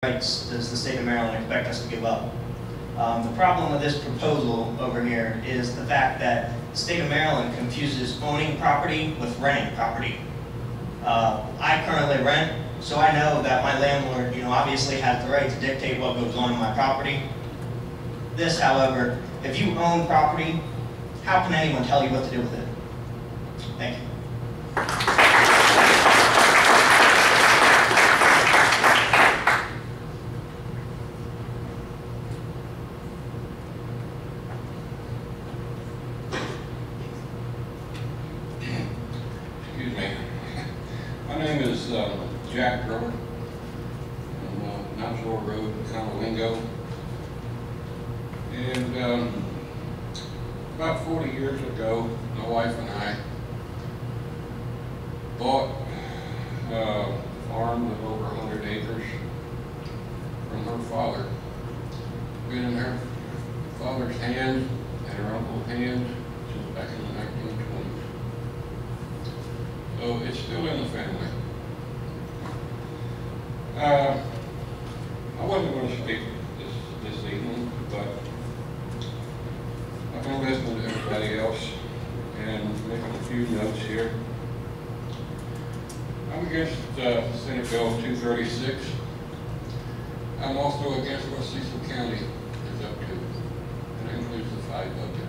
rights does the state of Maryland expect us to give up? The problem with this proposal over here is the fact that the state of Maryland confuses owning property with renting property. I currently rent, so I know that my landlord, obviously has the right to dictate what goes on in my property. This, however, if you own property, how can anyone tell you what to do with it? Thank you. Excuse me. My name is Jack Grover. I'm Knoxville Road, Cumberland. And about 40 years ago, my wife and I bought a farm with over 100 acres from her father. Been in her father's hands and her uncle's hands since back in the 1920s. So it's still in the family. I wasn't going to speak this evening, but I've been listening to everybody else and making a few notes here. I'm against Senate Bill 236. I'm also against what Cecil County is up to, and that includes the 5 budget.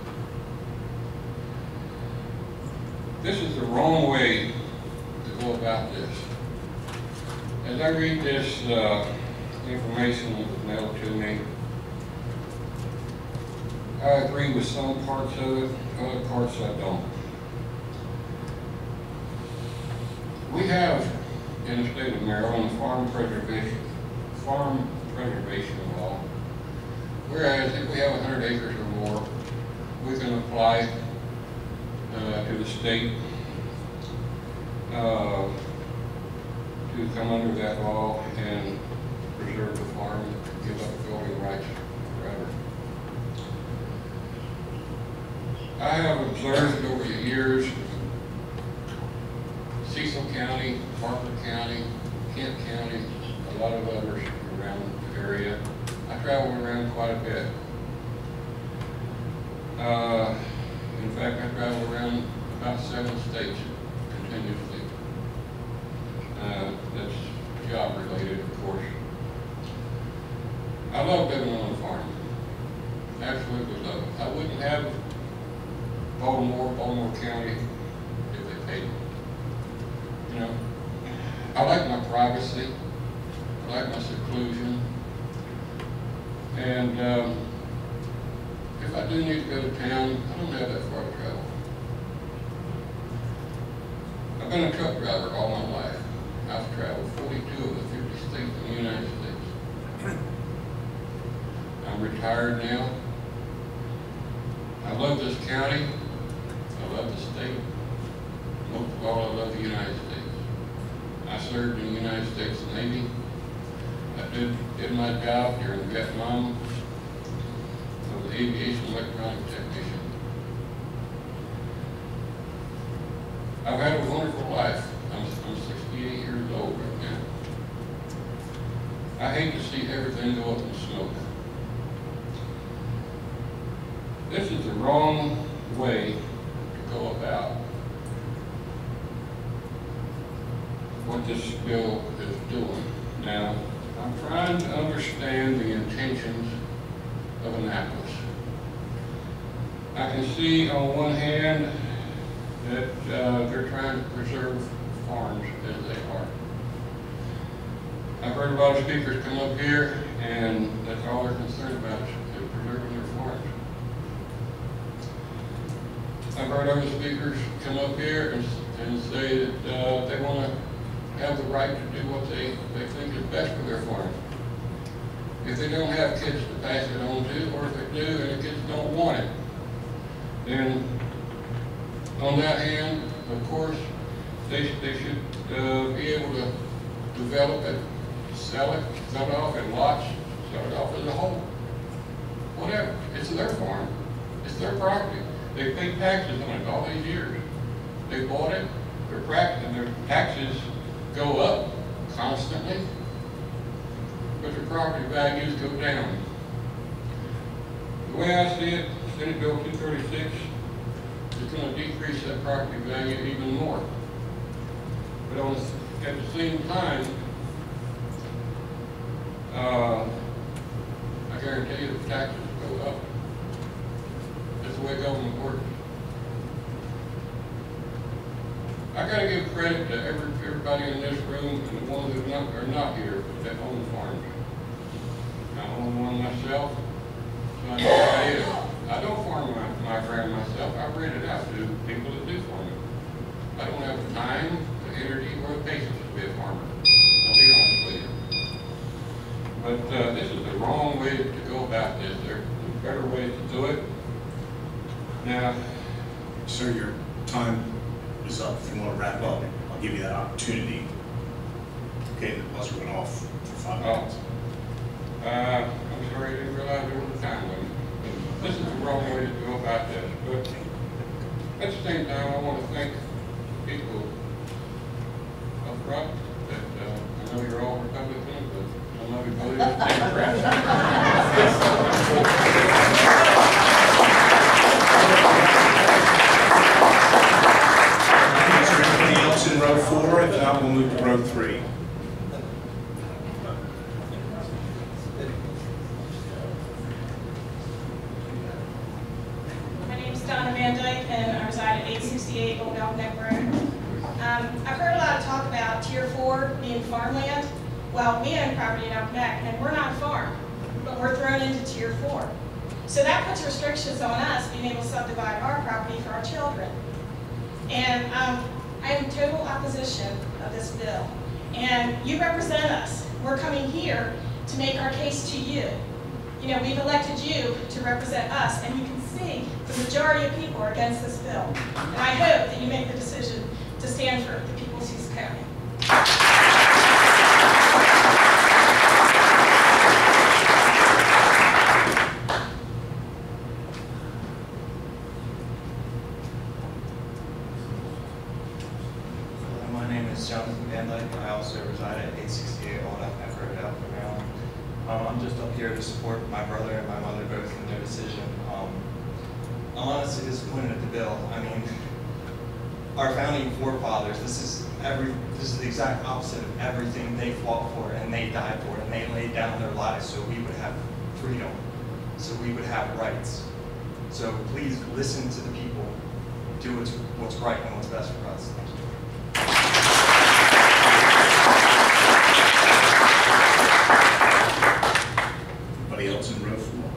This is the wrong way to go about this. As I read this information that was mailed to me, I agree with some parts of it, other parts I don't. We have in the state of Maryland a farm preservation law, whereas if we have 100 acres or more, we can apply to the state to come under that law and preserve the farm, give up building rights forever. I have observed over the years Cecil County, Harper County, Kent County, a lot of others around the area. I travel around quite a bit. In fact, I travel around about 7 states continuously. That's job related, of course. I love living on a farm. Absolutely love it. I wouldn't have Baltimore County if they paid me. I like my privacy. I like my seclusion. And if I do need to go to town, I don't have that far to travel. I've been a truck driver all my life. I've traveled 42 of the 50 states in the United States. I'm retired now. I love this county. I love the state. Most of all, I love the United States. I served in the United States Navy. I did my job during Vietnam. I was an aviation electronic technician. I've had a wonderful life. I'm 68 years old right now. I hate to see everything go up in smoke. This is the wrong way to go about what this bill is doing. Now, I'm trying to understand the intentions of Annapolis. I can see on one hand that they're trying to preserve farms as they are. I've heard a lot of speakers come up here and that's all they're concerned about is preserving their farms. I've heard other speakers come up here and say that they want to have the right to do what they think is best for their farm. If they don't have kids to pass it on to, or if they do and the kids don't want it, then on that hand, of course, they should be able to develop it, sell it off in lots, sell it off as a whole. Whatever. It's their farm. It's their property. They paid taxes on it all these years. They bought it. Their taxes go up constantly. but the property values go down. The way I see it, Senate Bill 236 is going to decrease that property value even more. But at the same time, I guarantee you the taxes go up. That's the way government works. I got to give credit to everybody in this room and the ones who are not here that own farms. I own one myself, so I know how it is. I don't farm my ground myself. I rent it out to people that do farming. I don't have the time, the energy, or the patience to be a farmer. I'll be honest with you. But this is the wrong way to go about this. There are better ways to do it. Now, sir, your time is up. If you want to wrap up, I'll give you that opportunity. Okay, the buzzer went off for 5 minutes. I'm sorry, I didn't realize there was a time limit. This is the wrong way to go about this. But at the same time, I want to thank people up front that I know you're all Republicans, but some of you voted Democrats. Anybody else in row 4? If not, we'll move to row 3. And I reside at 868 Old Elk Road. I've heard a lot of talk about Tier 4 being farmland. Well, we own property in Elk Neck, and we're not a farm, but we're thrown into Tier 4. So that puts restrictions on us being able to subdivide our property for our children. And I am in total opposition of this bill. And you represent us. We're coming here to make our case to you. You know, we've elected you to represent us, and you can see the majority of people are against this bill. And I hope that you make the decision to stand for the people of Cecil County. My name is Jonathan Van Dyke. I also reside at 868 Old Elk Neck Road, Elk, Maryland. I'm just up here to support my brother and my mother both in their decision. I'm honestly disappointed at the bill. I mean, our founding forefathers, this is the exact opposite of everything they fought for and they died for, and they laid down their lives so we would have freedom, so we would have rights. So please listen to the people, do what's right and what's best for us. Thank you. Anybody else in row 4?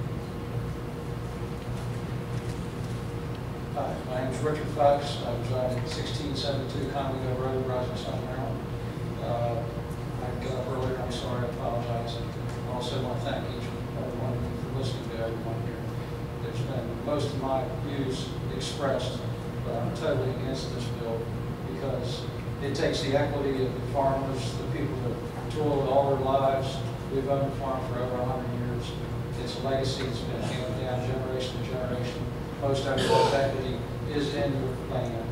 Hi, my name is Richard Fox. I reside at 1672 Cumberland Road, Rising, South Maryland. I got up earlier. I'm sorry. I apologize. I also want to thank each and every one of you for listening to everyone here. There's been most of my views expressed, but I'm totally against this bill because it takes the equity of the farmers, the people that toiled all their lives. We've owned a farm for over 100 years. It's a legacy that's been handed down generation to generation. Most everyone's equity is in your land,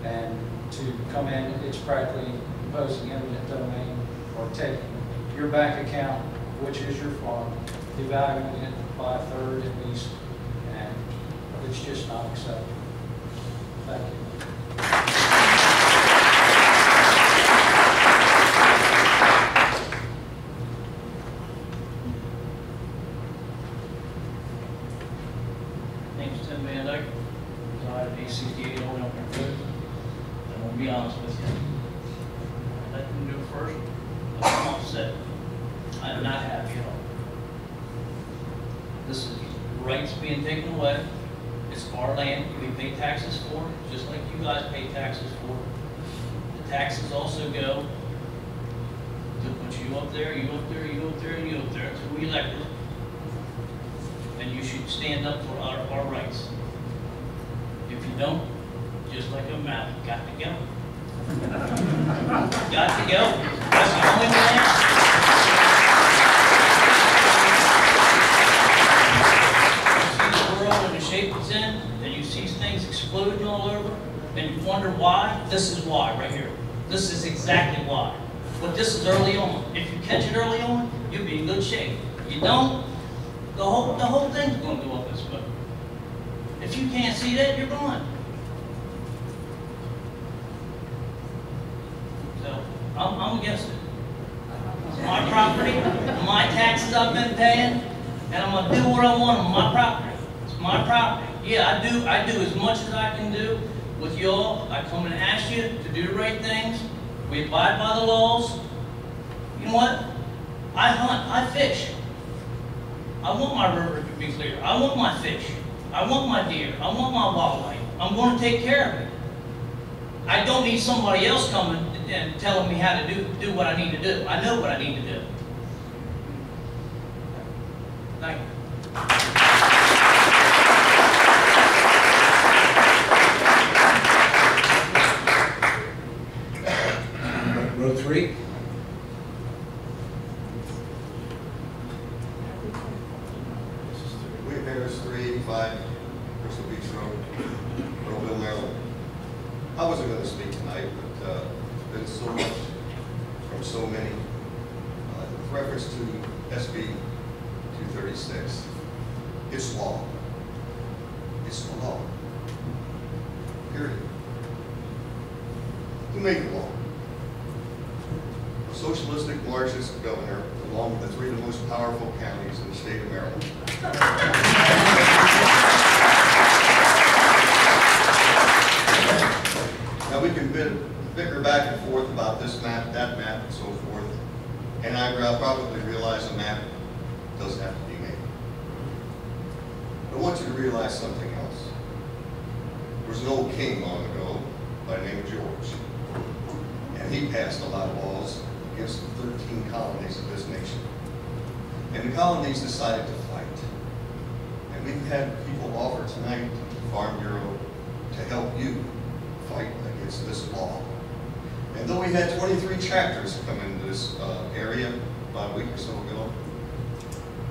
and to come in, it's practically imposing eminent domain or taking your bank account, which is your farm, devaluing it by a third at least, and it's just not acceptable. Thank you. Be honest with you. Let them do it first. I'm upset. I'm not happy at all. This is rights being taken away. It's our land. We pay taxes for it, just like you guys pay taxes for it. The taxes also go to put you up there, you up there, you up there, and you up there. That's who we elected. And you should stand up for our rights. If you don't, just like a map, got to go. Got to go. That's the only way. You see the world and the shape it's in, and you see things exploding all over, and you wonder why. This is why, right here. This is exactly why. But this is early on. If you catch it early on, you'll be in good shape. You don't, the whole thing's gonna go up in smoke. If you can't see that, you're blind. So, I'm against it. It's my property, my taxes I've been paying, and I'm gonna do what I want on my property. It's my property. Yeah, I do as much as I can do with y'all. I come and ask you to do the right things. We abide by the laws. You know what? I hunt, I fish. I want my river to be clear. I want my fish. I want my deer. I want my wildlife. I'm going to take care of it. I don't need somebody else coming and telling me how to do what I need to do. I know what I need to do. Thank you. Row 3. Wayfarers 385 Bristol Beach Road, Roeville, Maryland. I wasn't going to speak tonight, but there's been so much from so many. With reference to SB 236, it's law. It's the law. Period. Who made the law? A socialistic Marxist governor, along with the 3 of the most powerful counties in the state of Maryland. Now we can bicker back and forth about this map, that map, and so forth, and I probably realize a map does have to be made. I want you to realize something else. There was an old king long ago by the name of George, and he passed a lot of laws against the 13 colonies of this nation. And the colonies decided to fight. And we've had people offer tonight to the Farm Bureau to help you fight against this law. And though we had 23 chapters come into this area about a week or so ago,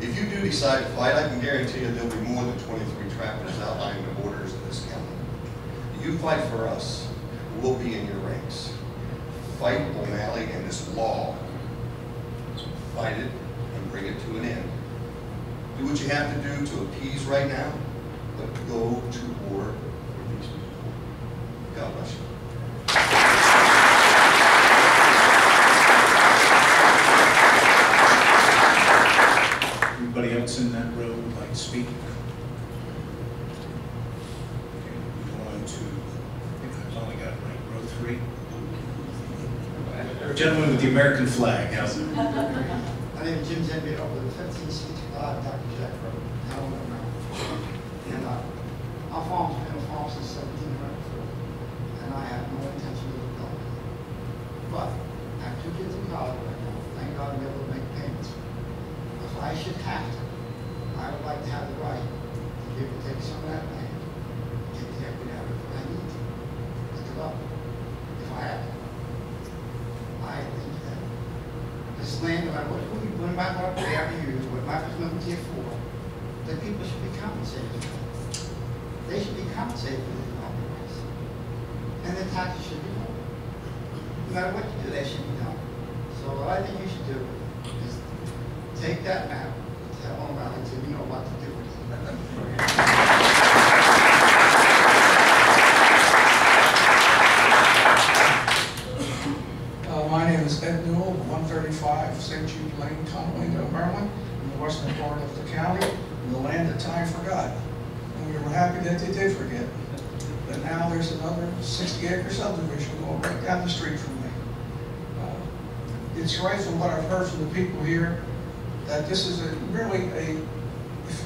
if you do decide to fight, I can guarantee you there'll be more than 23 chapters outlining the borders of this county. You fight for us, we'll be in your ranks. Fight O'Malley and this law. Fight it and bring it to an end. Do what you have to do to appease right now, but go to war with these people. God bless you. Anybody else in that row would like to speak? Okay, we're going to, I think I've only got it right, row 3. Gentleman with the American flag, how's it? My name is Jim Zambito with 1565 Dr. Jack Road, Helen, Maryland. And our farm's been a farm since 1704, and I have no intention of going. But I have 2 kids in college right now. Thank God I'm able to make payments. If I should have to, I would like to have the right to be able to take some of that land, get the equity out of it if I need to, pick it up, if I have to. I think that this land, no matter what map they have to use, what map is numbered here for, that people should be compensated for. They should be compensated for their property rights. And their taxes should be low. No matter what you do, they should be done. So what I think you should do is take that map, tell them about it until you know what to do with it. My name is Ed Newell, 135 St. Jude Lane, Cumberland, Maryland, in the western part of the county, in the land that time forgot. And we were happy that they did forget. But now there's another 60-acre subdivision going right down the street from me. It's right from what I've heard from the people here that this is really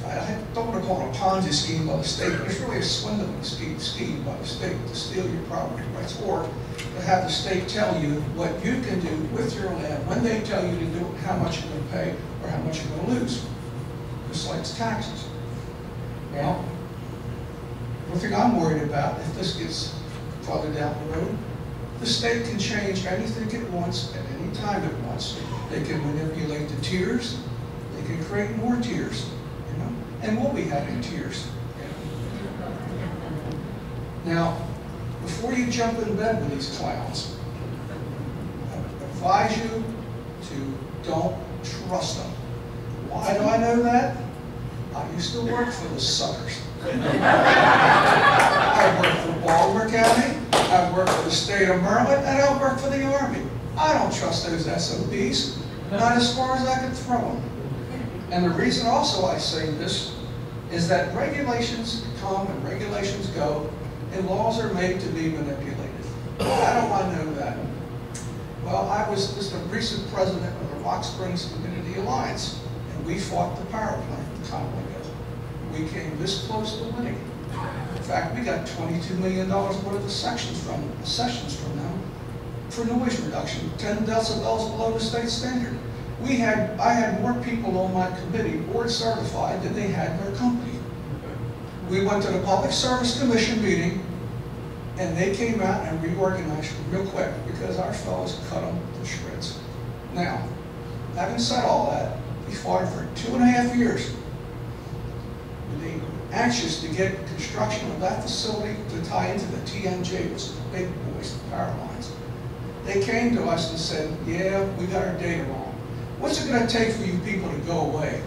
I don't want to call it a Ponzi scheme by the state, but it's really a swindling scheme by the state to steal your property rights, or to have the state tell you what you can do with your land when they tell you to do it, how much you're going to pay or how much you're going to lose, just like taxes. Well, one thing I'm worried about, if this gets farther down the road, the state can change anything it wants at any time it wants. They can manipulate the tiers. They can create more tiers, you know, and we'll be having tiers. Now, before you jump in bed with these clowns, I advise you to don't trust them. Why do I know that? I used to work for the suckers. I worked for Baltimore County, I worked for the state of Maryland, and I worked for the Army. I don't trust those SOBs, not as far as I could throw them. And the reason also I say this is that regulations come and regulations go, and laws are made to be manipulated. How do I know that? Well, I was just the recent president of the Rock Springs Community Alliance, and we fought the power plant in Cumberland. We came this close to winning. In fact, we got $22 million worth of sessions from them for noise reduction, 10 decibels below the state standard. I had more people on my committee board certified than they had in their company. We went to the Public Service Commission meeting, and they came out and reorganized real quick because our fellows cut them to shreds. Now, having said all that, we fought for 2.5 years. They were anxious to get construction of that facility to tie into the TMJ, which is the big boys, the power lines. They came to us and said, yeah, we got our data wrong. What's it going to take for you people to go away?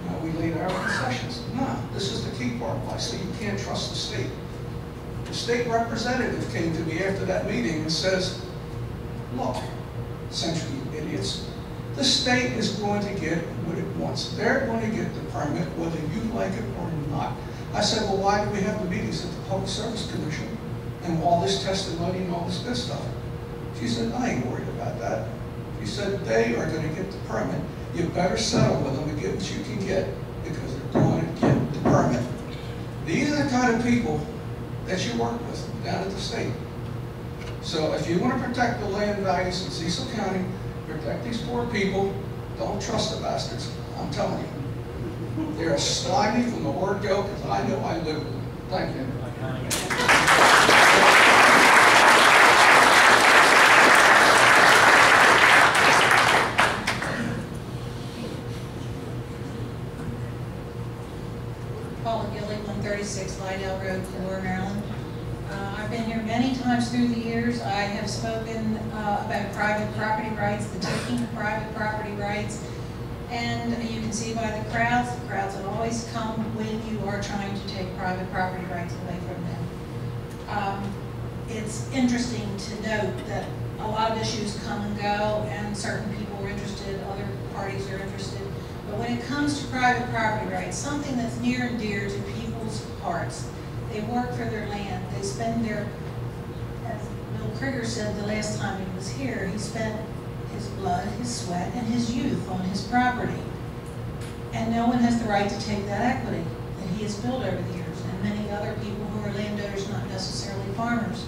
Now, we laid out our concessions. No, this is the key part. I say you can't trust the state. The state representative came to me after that meeting and says, look, essentially, you idiots, the state is going to get what it wants. They're going to get the permit whether you like it or not. I said, well, why do we have the meetings at the Public Service Commission and all this testimony and all this good stuff? She said, I ain't worried about that. She said, they are going to get the permit. You better settle with them and get what you can get because they're going to get the permit. These are the kind of people that you work with down at the state. So if you want to protect the land values in Cecil County, protect these poor people, don't trust the bastards. I'm telling you. They're as slimy from the word go because I know I live with them. Thank you. Paula Gilly, 136 Lydell Road, Fleur, Maryland. I've been here many times through the years. I have spoken about private property rights, the taking of private property rights, and you can see by the crowds that always come when you are trying to take private property rights away from them. It's interesting to note that a lot of issues come and go, and certain people are interested, other parties are interested. But when it comes to private property rights, something that's near and dear to people's hearts, they work for their land. They spend their, as Bill Krieger said the last time he was here, he spent his blood, his sweat, and his youth on his property. And no one has the right to take that equity that he has built over the years, and many other people who are landowners, not necessarily farmers.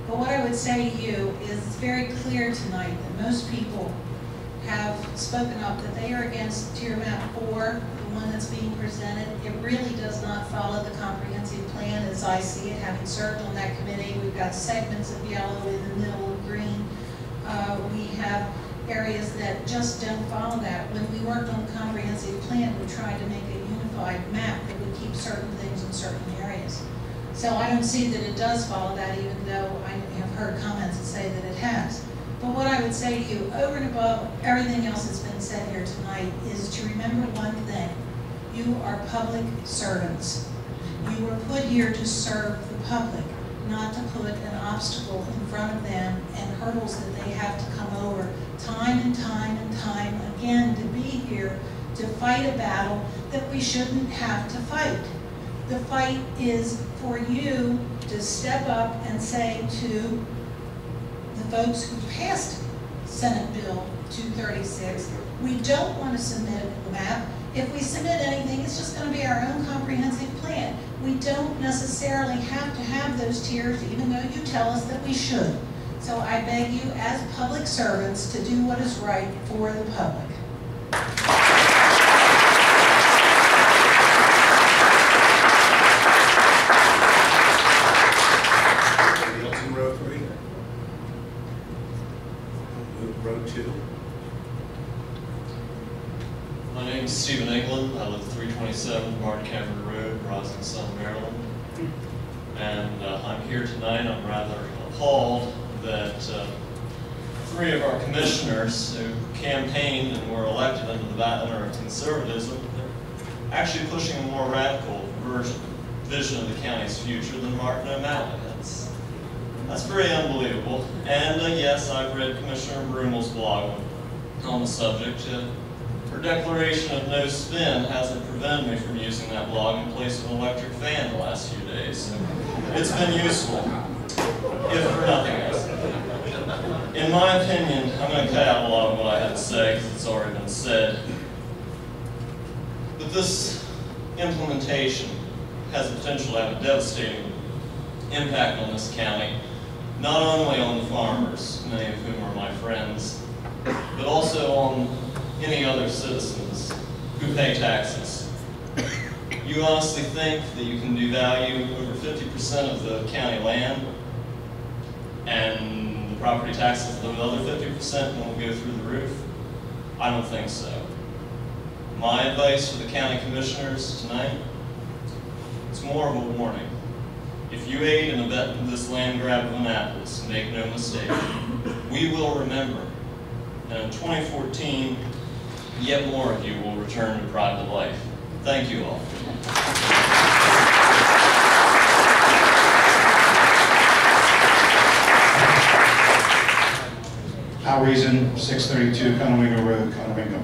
But what I would say to you is it's very clear tonight that most people have spoken up that they are against Tier Map 4, the one that's being presented. It really does not follow the comprehensive plan as I see it. Having served on that committee, we've got segments of yellow in the middle of green. We have areas that just don't follow that. When we worked on the comprehensive plan, we tried to make a unified map that would keep certain things in certain areas. So I don't see that it does follow that, even though I have heard comments that say that it has. But what I would say to you, over and above everything else that's been said here tonight, is to remember one thing. You are public servants. You were put here to serve the public, not to put an obstacle in front of them and hurdles that they have to come over time and time and time again to be here to fight a battle that we shouldn't have to fight. The fight is for you to step up and say to the folks who passed Senate Bill 236, we don't want to submit a map. If we submit anything, it's just going to be our own comprehensive plan. We don't necessarily have to have those tiers, even though you tell us that we should. So I beg you, as public servants, to do what is right for the public. Row 3. Row 2. My name is Ann Eglin. I live at 327 Martin Cameron Road, Roslyn, Sun, Maryland. And I'm here tonight. I'm rather appalled that 3 of our commissioners who campaigned and were elected under the banner of conservatism, they're actually pushing a more radical vision of the county's future than Martin O'Malley. That's very unbelievable. And yes, I've read Commissioner Brumel's blog on the subject. Her declaration of no spin hasn't prevented me from using that blog in place of an electric fan the last few days. So it's been useful, if for nothing else. In my opinion, I'm going to cut out a lot of what I had to say because it's already been said. But this implementation has the potential to have a devastating impact on this county, not only on the farmers, many of whom are my friends, but also on any other citizens who pay taxes. You honestly think that you can devalue over 50% of the county land and the property taxes of the other 50% won't go through the roof? I don't think so. My advice for the county commissioners tonight, it's more of a warning. If you aid and abet in this land grab of Annapolis, make no mistake, we will remember. And in 2014, yet more of you will return to private life. Thank you all. Al Reason, 632 Conowingo Road, Conowingo.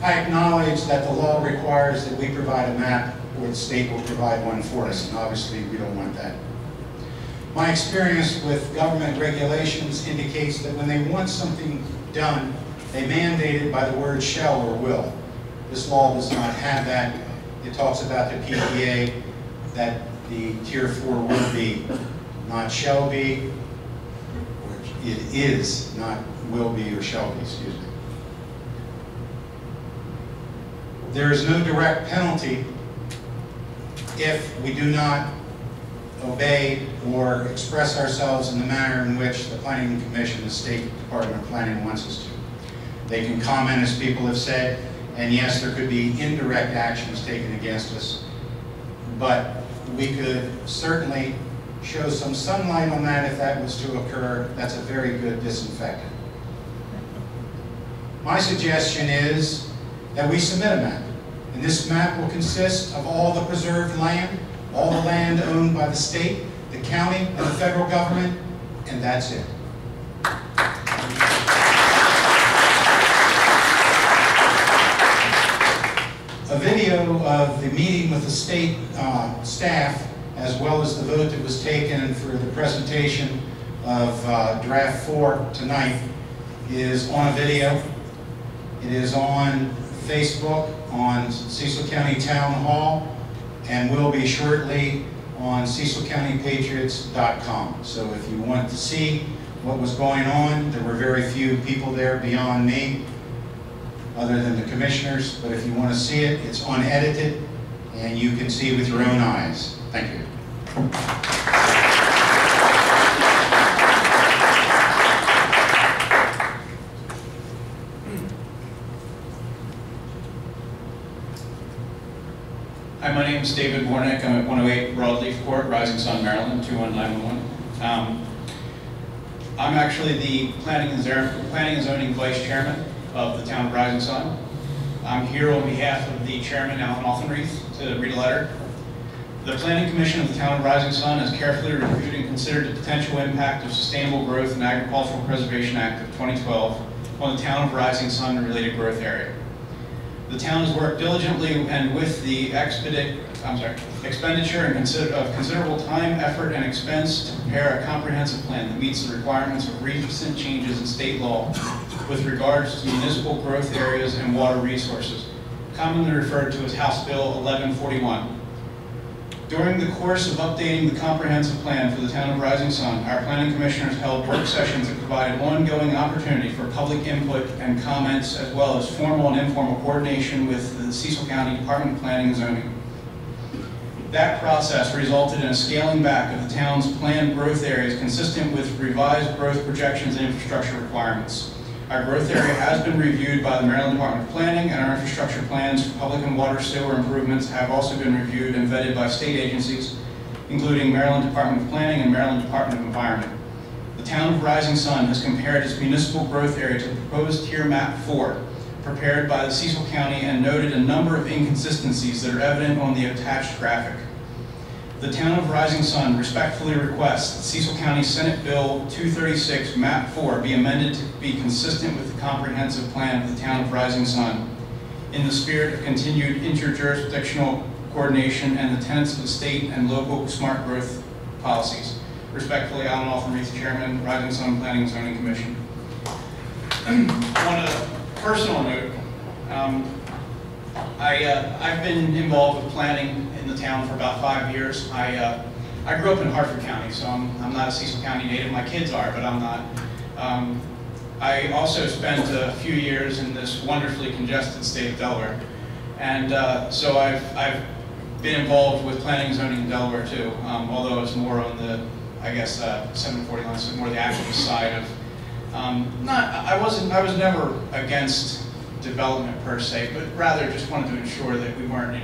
I acknowledge that the law requires that we provide a map, or the state will provide one for us, and obviously we don't want that. My experience with government regulations indicates that when they want something done, they mandate it by the word shall or will. This law does not have that. It talks about the PPA, that the Tier 4 will be, not shall be, or it is, not will be or shall be, excuse me. There is no direct penalty if we do not obey or express ourselves in the manner in which the Planning Commission, the State Department of Planning wants us to. They can comment, as people have said, and yes, there could be indirect actions taken against us, but we could certainly show some sunlight on that if that was to occur. That's a very good disinfectant. My suggestion is that we submit a map. And this map will consist of all the preserved land, all the land owned by the state, the county, and the federal government, and that's it. A video of the meeting with the state staff, as well as the vote that was taken for the presentation of draft 4 tonight, is on a video. It is on Facebook, on Cecil County Town Hall, and will be shortly on CecilCountyPatriots.com. So if you want to see what was going on, there were very few people there beyond me, other than the commissioners, but if you want to see it, it's unedited, and you can see with your own eyes. Thank you. Hi, my name is David Warnock. I'm at 108 Broadleaf Court, Rising Sun, Maryland, 21911. I'm actually the Planning and Zoning Vice Chairman of the town of Rising Sun. I'm here on behalf of the Chairman, Alan Altenreith, to read a letter. The Planning Commission of the town of Rising Sun has carefully reviewed and considered the potential impact of Sustainable Growth and Agricultural Preservation Act of 2012 on the town of Rising Sun and related growth area. The town has worked diligently and with the expenditure and of considerable time, effort, and expense to prepare a comprehensive plan that meets the requirements of recent changes in state law with regards to municipal growth areas and water resources, commonly referred to as House Bill 1141. During the course of updating the comprehensive plan for the town of Rising Sun, our planning commissioners held work sessions that provided ongoing opportunity for public input and comments, as well as formal and informal coordination with the Cecil County Department of Planning and Zoning. That process resulted in a scaling back of the town's planned growth areas consistent with revised growth projections and infrastructure requirements. Our growth area has been reviewed by the Maryland Department of Planning, and our infrastructure plans for public and water sewer improvements have also been reviewed and vetted by state agencies, including Maryland Department of Planning and Maryland Department of Environment. The the town of Rising Sun has compared its municipal growth area to the proposed tier map 4, prepared by the Cecil County, and noted a number of inconsistencies that are evident on the attached graphic. The town of Rising Sun respectfully requests that Cecil County Senate Bill 236 Map 4 be amended to be consistent with the comprehensive plan of the town of Rising Sun in the spirit of continued interjurisdictional coordination and the tenets of the state and local smart growth policies. Respectfully, Alan Alfremuth, Chairman, Rising Sun Planning and Zoning Commission. On a personal note, I've been involved with planning in the town for about 5 years. I grew up in Hartford County, so I'm not a Cecil County native. My kids are, but I'm not. I also spent a few years in this wonderfully congested state of Delaware, and so I've been involved with planning and zoning in Delaware too, although it's more on the, I guess, 740 line, so more the activist side of. I was never against development per se, but rather just wanted to ensure that we weren't,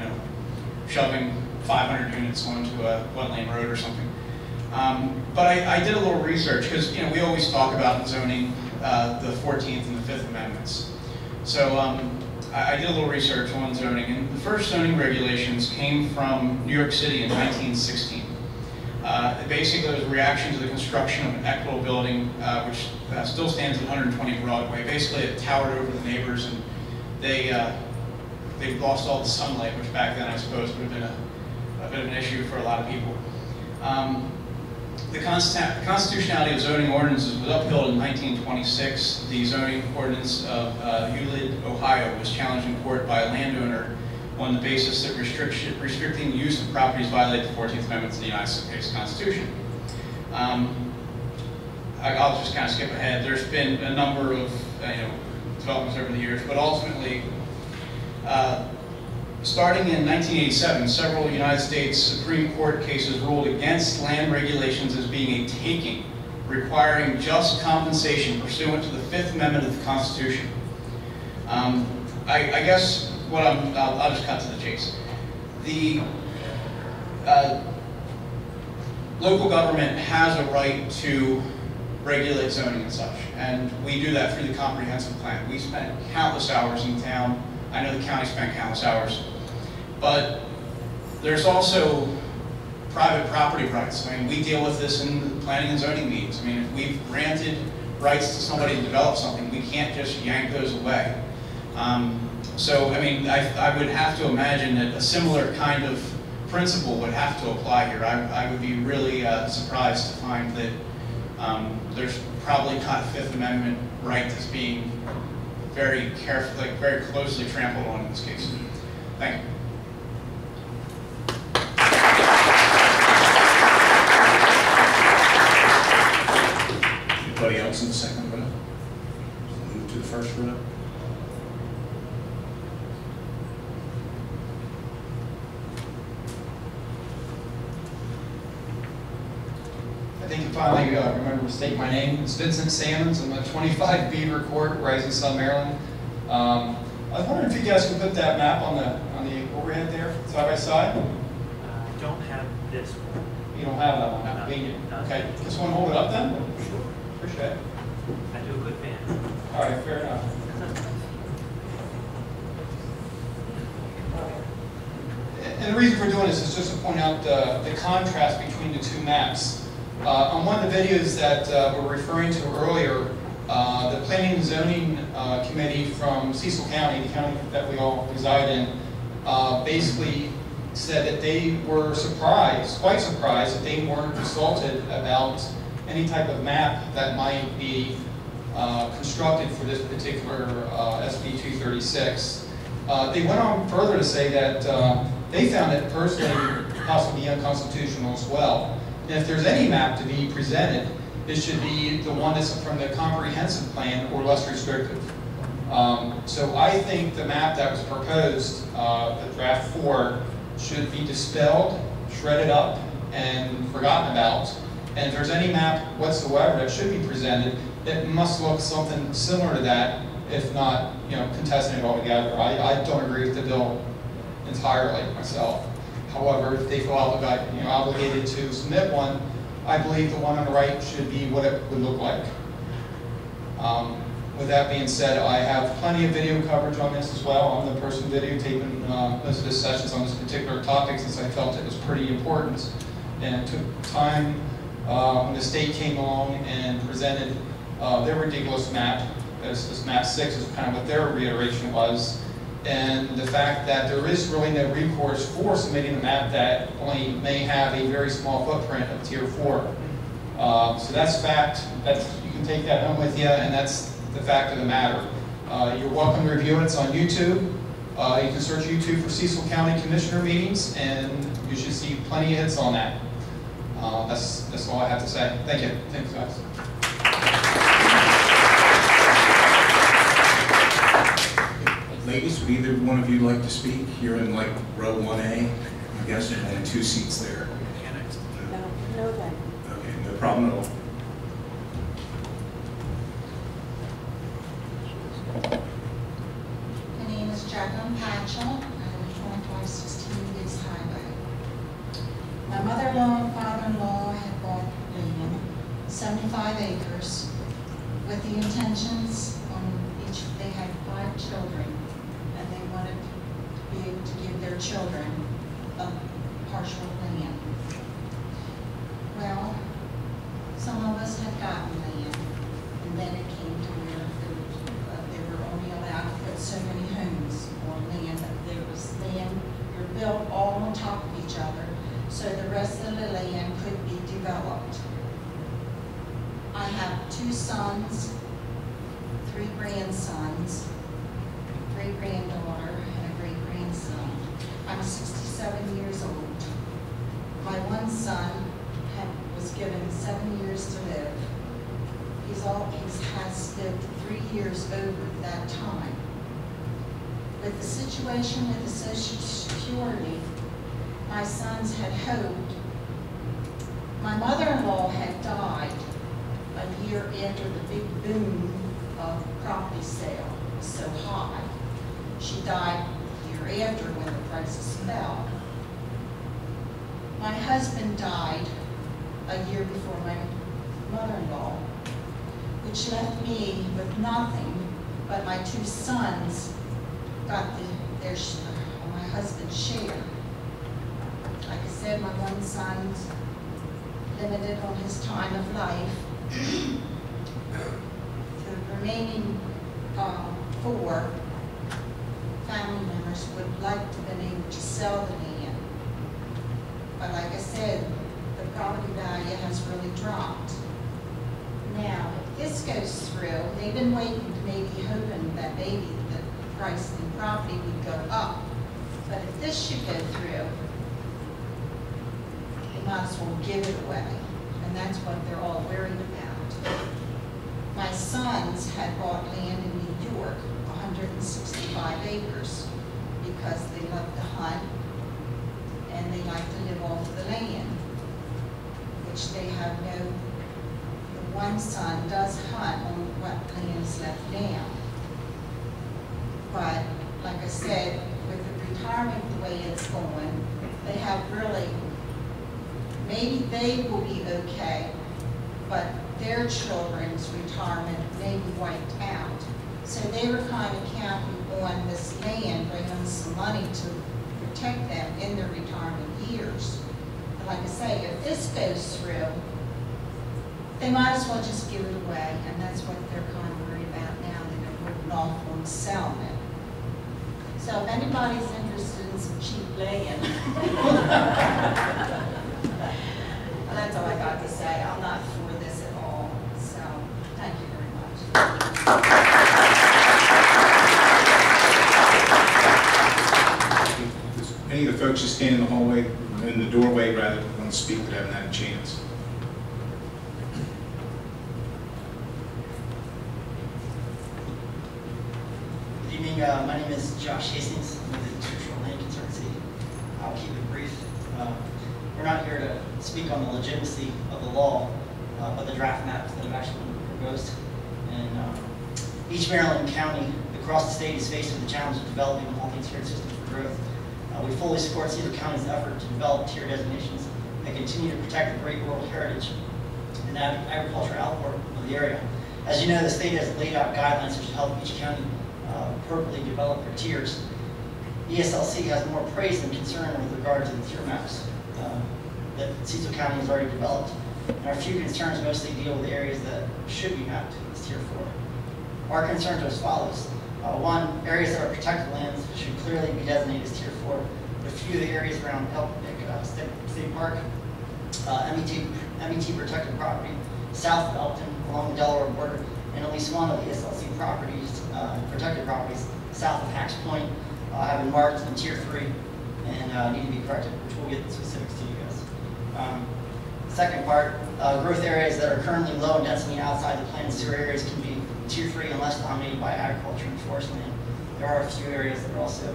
shoving 500 units onto a one-lane road or something. But I did a little research because we always talk about in zoning the 14th and the 5th Amendments. So I did a little research on zoning, and the first zoning regulations came from New York City in 1916. Basically, it was a reaction to the construction of an Equitable building, which still stands at 120 Broadway. Basically, it towered over the neighbors, and they lost all the sunlight, which back then I suppose would have been a bit of an issue for a lot of people. The constitutionality of zoning ordinances was upheld in 1926. The zoning ordinance of Euclid, Ohio, was challenged in court by a landowner on the basis that restricting the use of properties violate the 14th Amendment to the United States Constitution. I'll just kind of skip ahead. There's been a number of developments over the years, but ultimately, starting in 1987, several United States Supreme Court cases ruled against land regulations as being a taking, requiring just compensation pursuant to the 5th Amendment of the Constitution. I guess what I'll just cut to the chase. The local government has a right to regulate zoning and such, and we do that through the comprehensive plan. We spent countless hours in town. I know the county spent countless hours. But there's also private property rights. I mean, we deal with this in the planning and zoning meetings. I mean, if we've granted rights to somebody to develop something, we can't just yank those away. So, I mean, I would have to imagine that a similar kind of principle would have to apply here. I would be really surprised to find that there's probably not a 5th Amendment right that's being very carefully, very closely trampled on in this case. Thank you. Anybody else in the second row? Move to the first row. I think you finally remember to state my name. It's Vincent Salmons. I'm a 25 Beaver Court, Rising Sun, Maryland. I was wondering if you guys could put that map on the overhead there, side by side. I don't have this one. You don't have that one, not convenient. Okay, just want to hold it up then? Sure. Appreciate it. I do a good fan. All right, fair enough. And the reason for doing this is just to point out the contrast between the two maps. On one of the videos that we're referring to earlier, the Planning and Zoning Committee from Cecil County, the county that we all reside in, basically said that they were surprised, quite surprised, that they weren't consulted about any type of map that might be constructed for this particular SB 236. They went on further to say that they found it personally possibly unconstitutional as well. And if there's any map to be presented, it should be the one that's from the comprehensive plan or less restrictive. So I think the map that was proposed, the draft 4, should be dispelled, shredded up, and forgotten about. And if there's any map whatsoever that should be presented, it must look something similar to that, if not, contesting it altogether. I don't agree with the bill entirely myself. However, if they feel obligated to submit one, I believe the one on the right should be what it would look like. With that being said, I have plenty of video coverage on this as well. I'm the person videotaping most of the sessions on this particular topic since I felt it was pretty important. And it took time when the state came along and presented their ridiculous map. This map 6 is kind of what their reiteration was. And the fact that there is really no recourse for submitting a map that only may have a very small footprint of Tier 4. So that's fact. You can take that home with you, and that's the fact of the matter. You're welcome to review it. It's on YouTube. You can search YouTube for Cecil County Commissioner meetings, and you should see plenty of hits on that. That's all I have to say. Thank you. Thanks, guys. Ladies, would either one of you like to speak? You're in like row 1A. I guess there's only 2 seats there. No, thank you. Okay, no problem at all. My name is Jacqueline Patchell. I live 2516 East Highway. My mother-in-law and father-in-law had bought land, 75 acres, with the intentions on each, they had 5 children, and they wanted to be able to give their children a partial land. Well, some of us had gotten land, and then it came to where they were only allowed to put so many homes on land. There was land, you're built all on top of each other, so the rest of the land could be developed. I have 2 sons, 3 grandsons, a great-granddaughter, and a great-grandson. I'm 67 years old. My one son was given 7 years to live. He has lived 3 years over that time. With the situation with the Social Security, my sons had hoped. My mother-in-law had died a year after the big boom of property sale was so high. She died the year after when the prices fell. My husband died a year before my mother-in-law, which left me with nothing, but my 2 sons got my husband's share. Like I said, my one son's limited on his time of life. The remaining 4 family members would like to have been able to sell the land. But like I said, the property value has really dropped. Now, if this goes through, they've been waiting, maybe hoping that maybe the price in property would go up. But if this should go through, they might as well give it away. And that's what they're all worried about. My sons had bought land in New York, 165 acres, because they love to hunt and they like to live off the land, which they have no. The one son does hunt on what land is left now. But like I said, with the retirement the way it's going, they have really, maybe they will be okay, but their children's retirement may be wiped out. So they were kind of counting on this land, bringing some money to protect them in their retirement years. But like I say, if this goes through, they might as well just give it away, and that's what they're kind of worried about now. They're holding off on selling it. So if anybody's interested in some cheap land, that's all I got to say. I'm not for this at all. So thank you very much. Any of the folks who stand in the hallway, in the doorway rather, want to speak but haven't had a chance? Good evening. My name is Josh Hastings. I'm with the Institutional Land Conservancy. I'll keep it brief. We're not here to speak on the legitimacy of the law, but the draft maps that have actually been proposed. And each Maryland county across the state is faced with the challenge of developing a multi-tiered system for growth. We fully support Cecil County's effort to develop tier designations and continue to protect the great rural heritage and agricultural output of the area. As you know, the state has laid out guidelines which help each county appropriately develop their tiers. ESLC has more praise than concern with regard to the tier maps that Cecil County has already developed. And our few concerns mostly deal with areas that should be mapped as Tier 4. Our concerns are as follows. One, areas that are protected lands should clearly be designated as Tier 4. A few of the areas around Elk State Park, MET protected property, south of Elkton, along the Delaware border, and at least one of the ESLC properties, protected properties, south of Hacks Point, have been marked in Tier 3 and need to be corrected, which we'll get specifics to you guys. Second part, growth areas that are currently low in density outside the planned sewer areas can be Tier 3 unless dominated by agriculture and forest land. There are a few areas that are also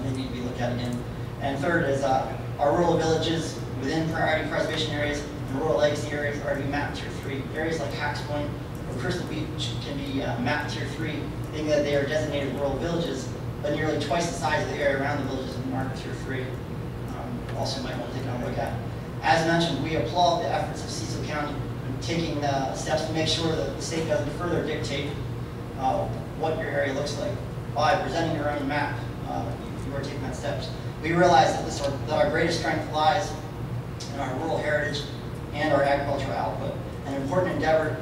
may need to be looked at again. And third is our rural villages within priority preservation areas and rural legacy areas are to be mapped Tier 3. Areas like Hacks Point or Crystal Beach can be mapped Tier 3, being that they are designated rural villages, but nearly twice the size of the area around the villages is marked Tier 3. Also might want to take a look at. As mentioned, we applaud the efforts of Cecil County in taking steps to make sure that the state doesn't further dictate what your area looks like by presenting your own map. You are taking that steps. We realize that our greatest strength lies in our rural heritage and our agricultural output. An important endeavor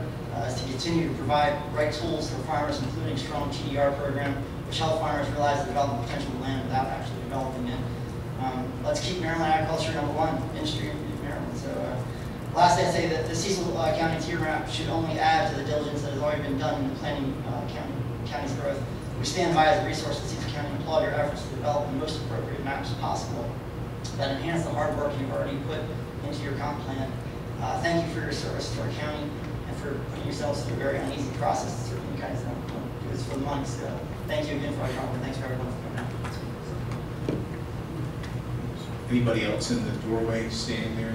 is to continue to provide right tools for farmers, including strong TDR program, which help farmers realize the development potential of land without actually developing it. Let's keep Maryland agriculture #1 industry in Maryland. So, lastly, I say that the Cecil County tier map should only add to the diligence that has already been done in the planning county's growth. We stand by as a resource to Cecil County and applaud your efforts to develop the most appropriate maps possible that enhance the hard work you've already put into your comp plan. Thank you for your service to our county and for putting yourselves through a very uneasy process. Certainly, you guys don't do this for the money. So, thank you again for your help, and thanks for everyone for coming out. Anybody else in the doorway standing there?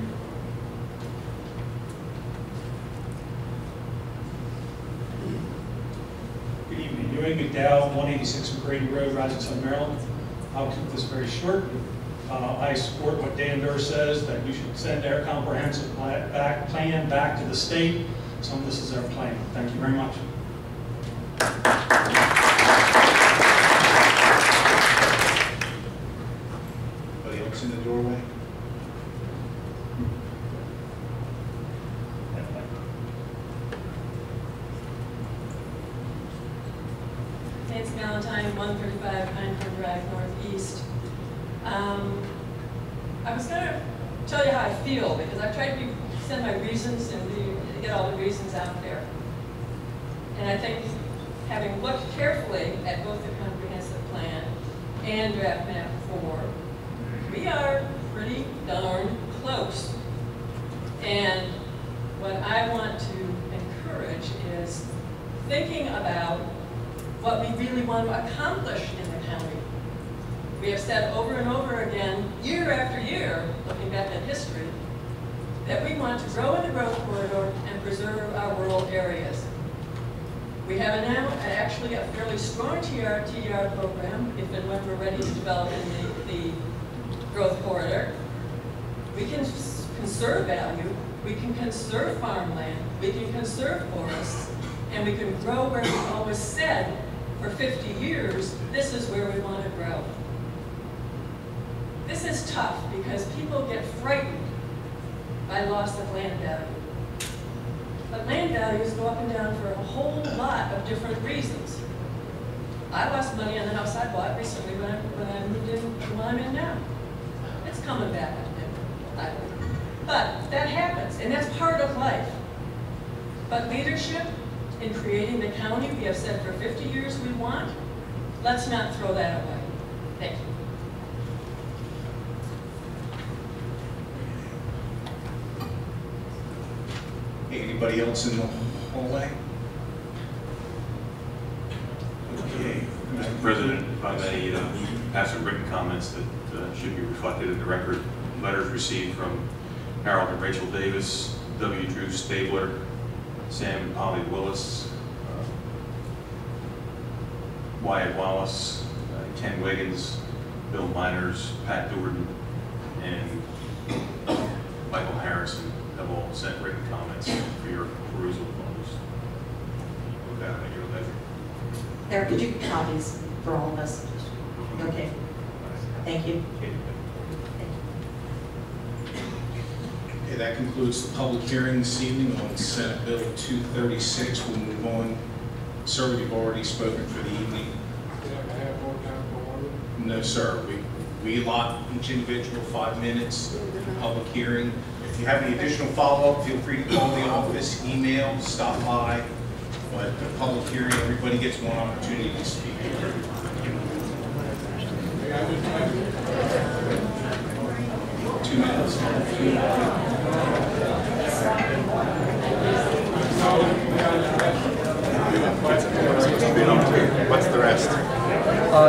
Good evening. Ewing McDowell, 186 McGrady Road, Rising Sun, Maryland. I'll keep this very short. I support what Dan Durr says, that you should send our comprehensive plan back to the state. So this is our plan. Thank you very much. Anybody else in the doorway? Nancy Valentine, 135 Pinecone Drive, Northeast. I was going to tell you how I feel, because I've tried to send my reasons and get all the reasons out there. And I think, having looked carefully at both the comprehensive plan and draft map 4, we are pretty darn close. And what I want to encourage is thinking about what we really want to accomplish in the county. We have said over and over again, year after year, looking back at history, that we want to grow in the growth corridor and preserve our rural areas. We have now actually a fairly strong TDR program, if and when we're ready to develop in the growth corridor. We can conserve value, we can conserve farmland, we can conserve forests, and we can grow where we've always said for 50 years, this is where we want to grow. This is tough because people get frightened by loss of land value. But land values go up and down for a whole lot of different reasons. I lost money on the house I bought recently when I moved in the one I'm in now. It's coming back, I hope. But that happens, and that's part of life. But leadership in creating the county we have said for 50 years we want, let's not throw that away. Thank you. Anybody else in the hallway? Okay. Mr. President, if I may have some written comments that should be reflected in the record. Letters received from Harold and Rachel Davis, W. Drew Stabler, Sam and Polly Willis, Wyatt Wallace, Ken Wiggins, Bill Miners, Pat Dourdan, and Michael Harrison have all sent written comments for your perusal on those. Look at it at your leisure. Eric, could you get copies for all of us? Okay. Thank you. Okay, that concludes the public hearing this evening on Senate Bill 236. We'll move on. Sir, you've already spoken for the evening. Have more time for one? No, sir. We allot each individual 5 minutes for public hearing. If you have any additional follow-up, feel free to call the office, email, stop by. But the public hearing, everybody gets one opportunity to speak. 2 minutes. What's the rest?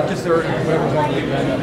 Just whatever's on the agenda.